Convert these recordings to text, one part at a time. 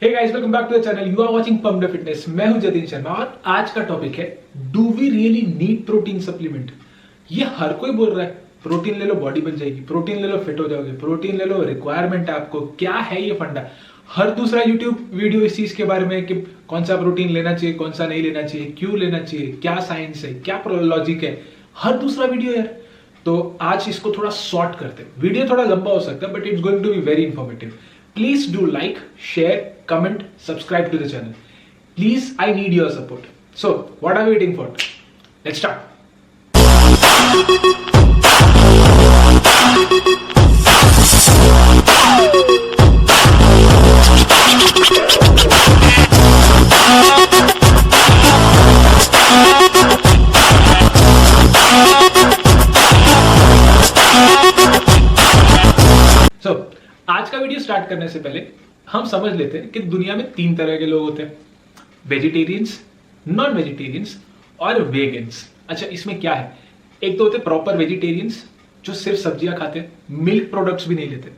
Hey guys, welcome back to the channel. You are watching pump fitness. मैं हूं जतिन शर्मा और आज का टॉपिक है do we really need protein supplement. ये हर कोई बोल रहा है प्रोटीन ले लो बॉडी बन जाएगी, प्रोटीन ले लो फिट हो जाओगे, प्रोटीन ले लो रिक्वायरमेंट है आपको। क्या है ये फंडा? हर दूसरा यूट्यूब वीडियो इस चीज के बारे में कि कौन सा प्रोटीन लेना चाहिए, कौन सा नहीं लेना चाहिए, क्यों लेना चाहिए, क्या साइंस है, क्या लॉजिक है। हर दूसरा वीडियो यार। तो आज इसको थोड़ा शॉर्ट करते हैं। वीडियो थोड़ा लंबा हो सकता है but it's going to be very informative. Please do like, share, comment, subscribe to the channel. Please, I need your support. So, what are we waiting for? Let's start. So, आज का video start करने से पहले हम समझ लेते हैं कि दुनिया में तीन तरह के लोग होते हैं: वेजिटेरियंस, नॉन वेजिटेरियंस और वेगन्स। अच्छा, इसमें क्या है? एक तो होते प्रॉपर वेजिटेरियंस जो सिर्फ सब्जियां खाते हैं, मिल्क प्रोडक्ट्स भी नहीं लेते।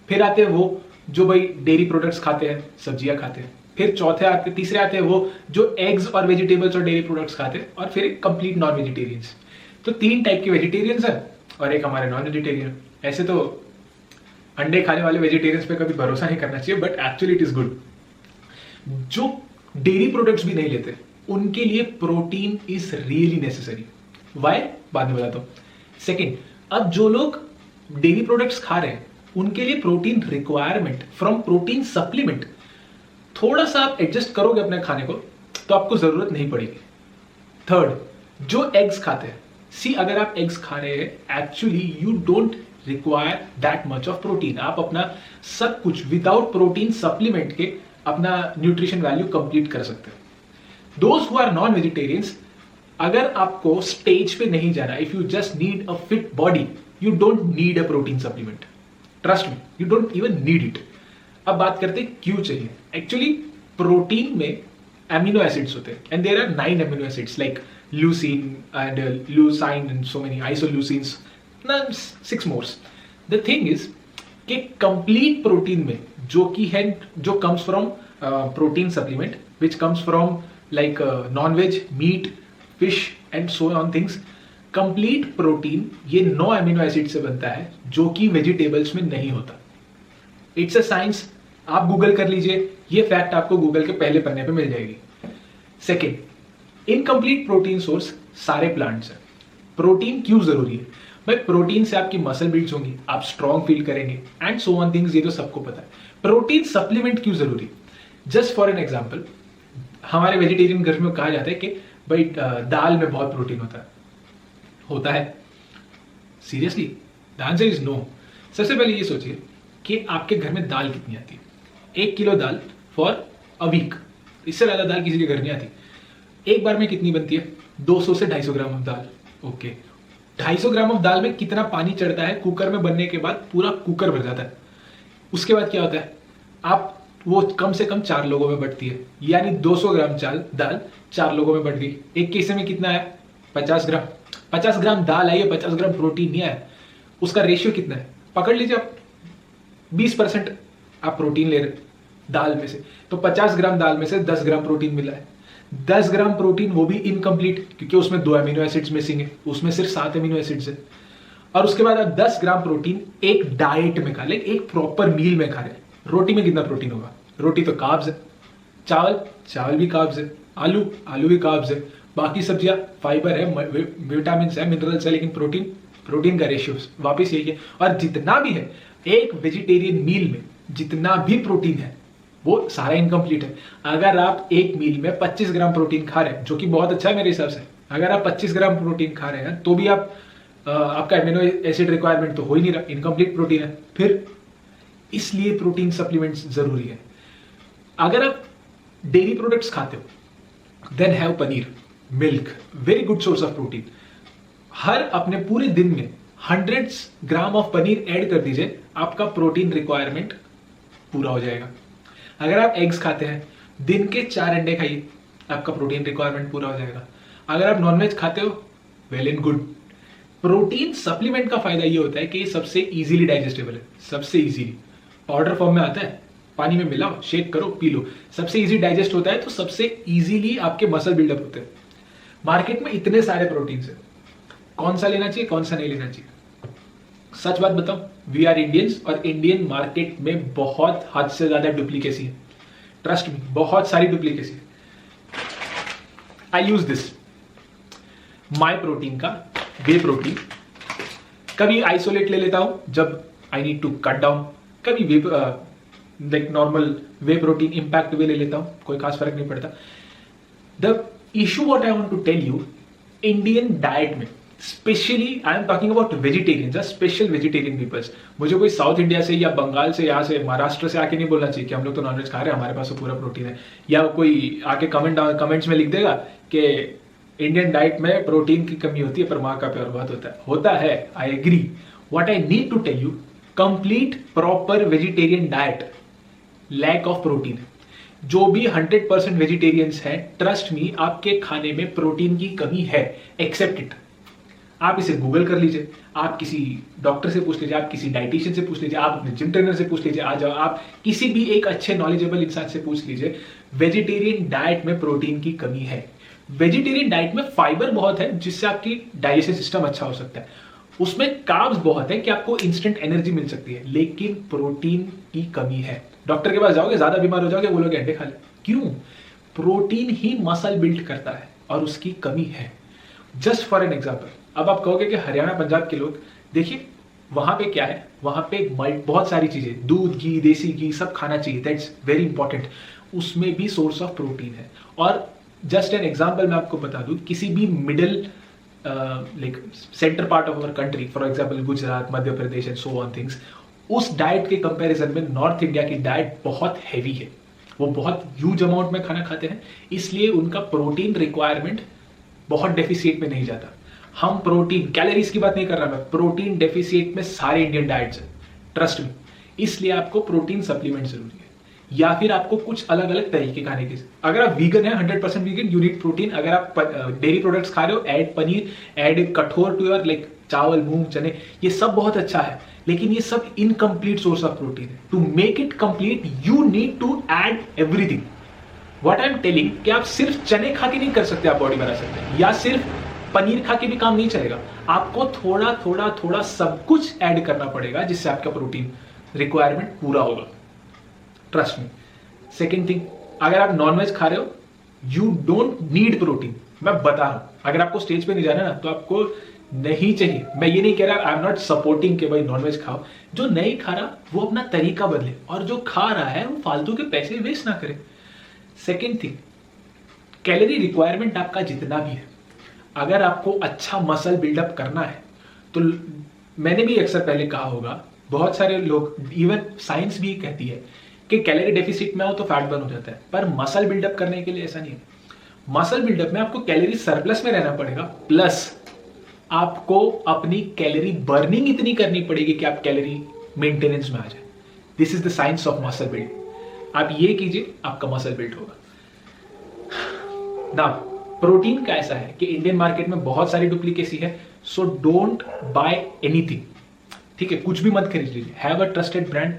फिर आते हैं वो जो भाई डेयरी प्रोडक्ट्स खाते हैं, सब्जियां खाते हैं। फिर तीसरे आते हैं वो जो एग्स और वेजिटेबल्स और डेयरी प्रोडक्ट्स खाते हैं। और फिर कंप्लीट नॉन वेजिटेरियंस। तो तीन टाइप के वेजिटेरियंस है और एक हमारे नॉन वेजिटेरियन। ऐसे तो अंडे खाने वाले वेजिटेरियंस पे कभी भरोसा नहीं करना चाहिए, but actually it is good. जो डेयरी प्रोडक्ट्स भी नहीं लेते उनके लिए protein is really necessary. Why? बाद में बताता हूं। सेकेंड, अब जो लोग डेयरी प्रोडक्ट्स खा रहे हैं उनके लिए protein requirement from protein supplement थोड़ा सा आप एडजस्ट करोगे अपने खाने को तो आपको जरूरत नहीं पड़ेगी। थर्ड, जो एग्स खाते हैं, सी अगर आप एग्स खा रहे हैं actually you don't require that much of protein. आप अपना सब कुछ विदाउट प्रोटीन सप्लीमेंट के अपना न्यूट्रिशन वैल्यू कंप्लीट कर सकते हैं। दोस्त हु आर नॉन वेजिटेरियंस, अगर आपको स्टेज पे नहीं जाना, if you just need a fit body, you don't need a protein supplement. Trust me, you don't even need it. अब बात करते हैं क्यों चाहिए। एक्चुअली प्रोटीन में एमिनो एसिड्स होते हैं and there are 9 amino acids like leucine and lysine and so many isoleucines, 6 more. The thing is कि कंप्लीट प्रोटीन में जो comes from protein supplement which comes from like non veg, meat, fish and so on things, complete protein ये 9 amino acid से बनता है जो कि vegetables में नहीं होता। It's a science. आप गूगल कर लीजिए, ये फैक्ट आपको गूगल के पहले पन्ने पे मिल जाएगी। सेकेंड, इनकम्प्लीट प्रोटीन सोर्स सारे प्लांट्स हैं। प्रोटीन क्यों जरूरी है भाई? प्रोटीन से आपकी मसल बिल्ड्स होंगी, आप स्ट्रॉन्ग फील करेंगे एंड सो ऑन थिंग्स, ये तो सबको पता है। प्रोटीन सप्लीमेंट क्यों जरूरी? जस्ट फॉर एन एग्जांपल, हमारे वेजिटेरियन घर में कहा जाता है कि भाई दाल में बहुत प्रोटीन होता है। Seriously? The answer is no. सबसे पहले ये सोचिए कि आपके घर में दाल कितनी आती है। 1 किलो दाल फॉर अ वीक, इससे ज्यादा दाल किसी के घर नहीं आती। एक बार में कितनी बनती है? 200 से 250 gram of dal. Okay, 250 gram of dal में कितना पानी चढ़ता है? कुकर में बनने के बाद पूरा कुकर भर जाता है। उसके बाद क्या होता है? आप वो कम से कम 4 लोगों में बंटती है, यानी 200 ग्राम दाल 4 लोगों में बंट गई। एक केसे में कितना है? 50 ग्राम। 50 ग्राम दाल आई है, 50 ग्राम प्रोटीन नहीं आया। उसका रेशियो कितना है? पकड़ लीजिए आप 20% आप प्रोटीन ले रहे दाल में से, तो 50 ग्राम दाल में से 10 ग्राम प्रोटीन मिला है। 10 ग्राम प्रोटीन, वो भी इनकम्प्लीट क्योंकि उसमें 2 अमीनो एसिड्स मिसिंग है, उसमें सिर्फ 7 अमीनो एसिड्स है। और उसके बाद आप 10 ग्राम प्रोटीन एक डाइट में खा ले, एक प्रॉपर मील में खा रहे। रोटी में कितना प्रोटीन होगा? रोटी तो कार्ब्स है। चावल भी कार्ब्स है। आलू भी कार्ब्स है। बाकी सब्जियां फाइबर है, विटामिन है, मिनरल्स है, लेकिन प्रोटीन का रेशियो वापिस यही है। और जितना भी है एक वेजिटेरियन मील में, जितना भी प्रोटीन है वो सारा इनकम्प्लीट है। अगर आप एक मील में 25 ग्राम प्रोटीन खा रहे हैं, जो कि बहुत अच्छा है मेरे हिसाब से, अगर आप 25 ग्राम प्रोटीन खा रहे हैं तो भी आपका एमिनो एसिड रिक्वायरमेंट तो हो ही नहीं रहा, इनकम्प्लीट प्रोटीन है। फिर इसलिए प्रोटीन सप्लीमेंट्स जरूरी है। अगर आप डेयरी प्रोडक्ट्स खाते हो then have paneer, milk, very good source of protein. हर अपने पूरे दिन में 100 ग्राम ऑफ पनीर ऐड कर दीजिए, आपका प्रोटीन रिक्वायरमेंट पूरा हो जाएगा। अगर आप एग्स खाते हैं, दिन के 4 अंडे खाइए, आपका प्रोटीन रिक्वायरमेंट पूरा हो जाएगा। अगर आप नॉनवेज खाते हो, well and good. Protein supplement का फायदा ये होता है कि ये सबसे इजीली डाइजेस्टेबल है, सबसे इजीली पाउडर फॉर्म में आता है, पानी में मिलाओ, शेक करो, पी लो, सबसे इजी डाइजेस्ट होता है, तो सबसे इजीली आपके मसल बिल्डअप होते हैं। मार्केट में इतने सारे प्रोटीन्स हैं, कौन सा लेना चाहिए, कौन सा नहीं लेना चाहिए? सच बात बताओ, वी आर इंडियंस, और इंडियन मार्केट में बहुत हद से ज्यादा डुप्लीकेसी है। ट्रस्ट मी, बहुत सारी डुप्लीकेसी है। I use this my protein का वे प्रोटीन। कभी आइसोलेट ले लेता हूं जब I need to cut down, कभी whey like normal whey protein impact whey ले लेता हूं, कोई खास फर्क नहीं पड़ता। The issue what I want to tell you, Indian diet में specially I am talking about vegetarian, special vegetarian peoples. मुझे कोई साउथ इंडिया से या बंगाल से, यहाँ से महाराष्ट्र से आके नहीं बोलना चाहिए कि हम लोग तो नॉनवेज खा रहे हैं, हमारे पास तो पूरा प्रोटीन है, या कोई आके कमेंट्स में लिख देगा कि इंडियन डाइट में प्रोटीन की कमी होती है पर माँ का प्यार बहुत होता है। I agree. What I need to tell you, complete proper vegetarian diet, lack of protein. जो भी 100% वेजिटेरियंस हैं, ट्रस्ट मी, आपके खाने में प्रोटीन की कमी है, एक्सेप्ट इट। आप इसे गूगल कर लीजिए, आप किसी डॉक्टर से पूछ लीजिए, आप किसी डाइटिशियन से पूछ लीजिए, आप अपने जिम ट्रेनर से पूछ लीजिए, आ जाओ आप किसी भी एक अच्छे नॉलेजेबल इंसान से पूछ लीजिए, वेजिटेरियन डाइट में प्रोटीन की कमी है। वेजिटेरियन डाइट में फाइबर बहुत है जिससे आपकी डाइजेस्टिव सिस्टम अच्छा हो सकता है, उसमें कार्ब्स बहुत है कि आपको इंस्टेंट एनर्जी मिल सकती है, लेकिन प्रोटीन की कमी है। डॉक्टर के पास जाओगे, ज्यादा बीमार हो जाओगे, बोलोगे अंडे खा ले, क्यों? प्रोटीन ही मसल बिल्ड करता है और उसकी कमी है। जस्ट फॉर एन एग्जाम्पल, अब आप कहोगे कि हरियाणा पंजाब के लोग, देखिए वहां पे क्या है, वहां पे बहुत सारी चीजें, दूध, घी, देसी घी सब खाना चाहिए, दैट्स वेरी इंपॉर्टेंट, उसमें भी सोर्स ऑफ प्रोटीन है। और जस्ट एन एग्जाम्पल मैं आपको बता दूं, किसी भी middle like centre part of our country, for example Gujarat, Madhya Pradesh and so on things, उस डाइट के कंपैरिजन में नॉर्थ इंडिया की डाइट बहुत हैवी है, वो बहुत ह्यूज अमाउंट में खाना खाते हैं, इसलिए उनका प्रोटीन रिक्वायरमेंट बहुत डेफिसिट में नहीं जाता। हम प्रोटीन, कैलोरीज की बात नहीं कर रहा मैं, प्रोटीन डेफिसिट में सारे इंडियन डाइट्स हैं, ट्रस्ट मी। इसलिए आपको प्रोटीन सप्लीमेंट जरूरी है, या फिर आपको कुछ अलग अलग तरीके खाने के। अगर आप वीगन है, 100% वीगन, यू नीड प्रोटीन। अगर आप डेयरी प्रोडक्ट्स खा रहे हो, ऐड पनीर, ऐड कठोर टू योर लाइक चावल, मूंग, चने, ये सब बहुत अच्छा है, लेकिन ये सब इनकम्प्लीट सोर्स ऑफ प्रोटीन है। To make it complete you need to add everything. What I am telling कि आप सिर्फ चने खा के नहीं कर सकते, आप बॉडी बना सकते हैं, या सिर्फ पनीर खा के भी काम नहीं चलेगा, आपको थोड़ा थोड़ा थोड़ा सब कुछ ऐड करना पड़ेगा जिससे आपका प्रोटीन रिक्वायरमेंट पूरा होगा, ट्रस्ट मी। सेकेंड थिंग, अगर आप नॉनवेज खा रहे हो, यू डोंट नीड प्रोटीन, मैं बता रहा हूं। अगर आपको स्टेज पे नहीं जाना ना, तो आपको नहीं चाहिए। मैं ये नहीं कह रहा, आई एम नॉट सपोर्टिंग कि भाई नॉनवेज खाओ, जो नहीं खा रहा वो अपना तरीका बदले, और जो खा रहा है वो फालतू के पैसे वेस्ट ना करे। सेकेंड थिंग, कैलोरी रिक्वायरमेंट आपका जितना भी है, अगर आपको अच्छा मसल बिल्डअप करना है, तो मैंने भी अक्सर पहले कहा होगा, बहुत सारे लोग, इवन साइंस भी कहती है कि कैलोरी डेफिसिट में हो तो फैट बर्न हो जाता है, पर मसल बिल्डअप करने के लिए ऐसा नहीं है। मसल बिल्डअप में आपको कैलोरी सरप्लस में रहना पड़ेगा, प्लस आपको अपनी कैलोरी बर्निंग इतनी करनी पड़ेगी कि आप कैलोरी मेंटेनेंस में आ जाए। This is the science of muscle building. आप ये कीजिए, आपका मसल बिल्ड होगा। ना प्रोटीन का ऐसा है कि इंडियन मार्केट में बहुत सारी डुप्लीकेसी है, सो डोंट बाय एनीथिंग, ठीक है? कुछ भी मत खरीद लीजिए, have a trusted brand.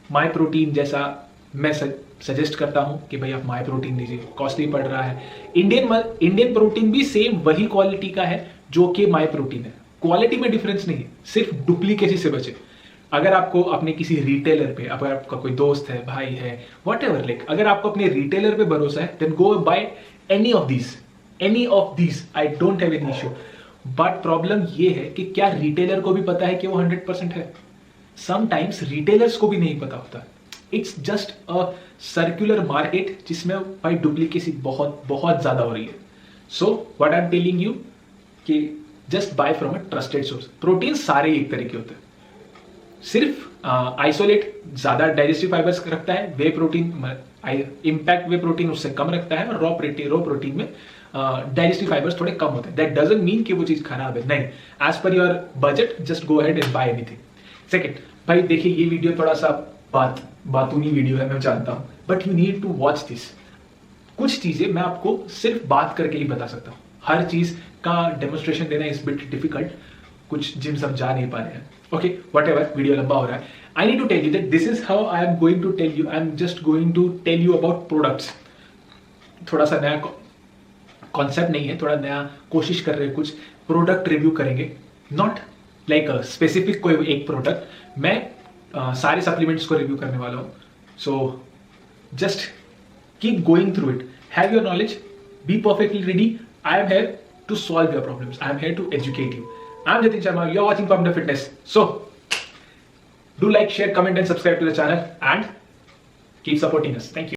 My protein जैसा मैं सजेस्ट करता हूं कि भाई आप माई प्रोटीन लीजिए, कॉस्टली पड़ रहा है। इंडियन प्रोटीन भी सेम वही क्वालिटी का है जो कि माई प्रोटीन है, क्वालिटी में डिफरेंस नहीं है, सिर्फ डुप्लीकेसी से बचे। अगर आपको अपने किसी रिटेलर पे, अगर आपका कोई दोस्त है, भाई है, वट एवर, लाइक अगर आपको अपने रिटेलर पे भरोसा है, then go buy any of these, I don't have any issue. But problem ये है कि क्या रिटेलर को भी पता है कि वो 100% है? समटाइम्स रिटेलर्स को भी नहीं पता होता। It's just a circular market जिसमें भाई डुप्लीकेसी बहुत बहुत ज्यादा हो रही है। So what I am telling you कि just buy from a trusted source. Protein सारे एक तरीके होते हैं, सिर्फ आइसोलेट ज्यादा डाइजेस्टिव फाइबर्स रखता है, वे प्रोटीन इंपैक्ट वे प्रोटीन उससे कम रखता है, और रॉ प्रोटीन में डाइजेस्टिव फाइबर्स थोड़े कम होते हैं। दैट डजंट मीन कि वो चीज खराब है, नहीं। As per your budget just go ahead and buy anything. Second, भाई देखिए ये वीडियो थोड़ा सा बातूनी वीडियो है, मैं जानता हूं, but you need to watch this. कुछ चीजें मैं आपको सिर्फ बात करके ही बता सकता हूं, हर चीज का डेमोन्स्ट्रेशन देना इज बिट डिफिकल्ट, कुछ जिम्स हम जा नहीं पा रहे हैं। Okay, whatever, वीडियो लंबा हो रहा है. I need to tell you that this is how I am going to tell you. I'm just going to tell you about products. थोड़ा सा नया कॉन्सेप्ट नहीं है, थोड़ा नया कोशिश कर रहे हैं, कुछ प्रोडक्ट रिव्यू करेंगे. नॉट लाइक स्पेसिफिक कोई एक प्रोडक्ट, मैं सारे सप्लीमेंट्स को रिव्यू करने वाला हूँ. So just keep going through it, have your knowledge, be perfectly ready. I am here to solve your problems. I am here to educate you. I am Jatin Sharma. You are watching Pump Fitness. So, do like, share, comment and subscribe to the channel and keep supporting us. Thank you.